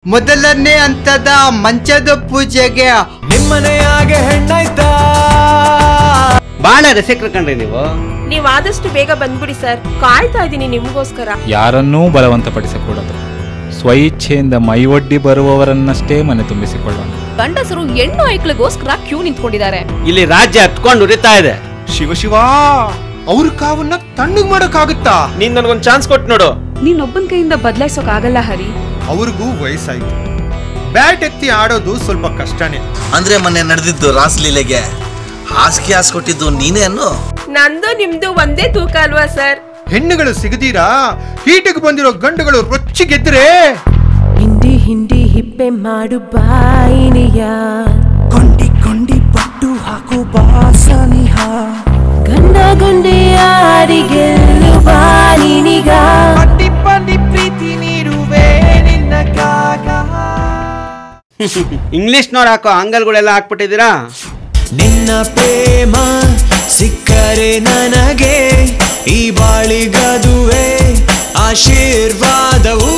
ಮೊದಲನೇ ಹಂತದ ಮಂಚದ ಪೂಜೆಗೆ ನಿಮ್ಮನೆಯಾಗೆ ಹೆಣ್ಣಾಯ್ತಾ ಬಾಳ ರಸಿಕರು ಕಂಡ್ರಿ ನೀವು ಆದಷ್ಟು ಬೇಗ ಬಂದ್ಬಿಡಿ ಸರ್, ಕಾಯ್ತಾ ಇದ್ದೀನಿ ನಿಮ್ಗೋಸ್ಕರ. ಯಾರನ್ನೂ ಬಲವಂತಪಡಿಸಕೂಡದು, ಸ್ವಇಚ್ಛೆಯಿಂದ ಮೈಯೊಡ್ಡಿ ಬರುವವರನ್ನಷ್ಟೇ ಮನೆ ತುಂಬಿಸಿಕೊಳ್ಳೋಣ. ಗಂಡಸರು ಹೆಣ್ಣು ಐಕ್ಳಿಗೋಸ್ಕರ ಕ್ಯೂ ನಿಂತ್ಕೊಂಡಿದ್ದಾರೆ. ಇಲ್ಲಿ ರಾಜ್ಯ ಹತ್ಕೊಂಡು ಉರಿತಾ ಇದೆ. ಶಿವ ಶಿವ, ಅವ್ರ ಕಾವನ್ನ ತಣ್ಣಗ್ ಮಾಡಕ್ಕಾಗುತ್ತಾ? ನೀನ್ ನನಗೊಂದು ಚಾನ್ಸ್ ಕೊಟ್ಟು ನೋಡು. ನೀನೊಬ್ಬನ ಕೈಯಿಂದ ಬದಲಾಯಿಸೋಕ್ ಆಗಲ್ಲ ಹರಿ. ಅವ್ರಿಗೂ ವಯಸ್ಸಾಯ್ತು, ಬ್ಯಾಟ್ ಎತ್ತಿ ಆಡೋದು ಸ್ವಲ್ಪ ಕಷ್ಟನೇ. ಅಂದ್ರೆ ಮೊನ್ನೆ ನಡೆದಿದ್ದು ರಾಸಲೀಲೆಗೆ ಹಾಸಿಗೆ ಹಾಸ್ಕೊಟ್ಟಿದ್ದು ನೀನೇ ಅನ್ನು. ನಂದು ನಿಮ್ದು ಒಂದೇ ತೂಕ ಅಲ್ವಾ ಸರ್? ಹೆಣ್ಣುಗಳು ಸಿಗದೀರಾ ಹೀಟಿಗೆ ಬಂದಿರೋ ಗಂಡುಗಳು ರೊಚ್ಚಿಗೆದ್ರೆ ಹಿಂಡಿ ಹಿಂಡಿ ಹಿಪ್ಪೆ ಮಾಡು ಬಾಯಿನಿಯ, ಕೊಂಡಿ ಕೊಂಡಿ ಪಟ್ಟು ಹಾಕು ಬಾಸನಿಹ, ಗಂಡ ಗಂಡೆಯಾರಿಗೆ ಬಾನಿನಿಗ, ಪಟ್ಟಿ ಪಟ್ಟಿ ಪ್ರೀತಿ ನೀಡುವೆ ನಿನ್ನ ಕಾಗ. ಇಂಗ್ಲಿಷ್ನವ್ರು ಹಾಕೋ ಆಂಗಲ್ಗಳೆಲ್ಲ ಹಾಕ್ಬಿಟ್ಟಿದ್ದೀರಾ. ನಿನ್ನ ಪ್ರೇಮ ಸಿಕ್ಕರೆ ನನಗೆ ಈ ಬಾಳಿಗದುವೆ ಆಶೀರ್ವಾದವು.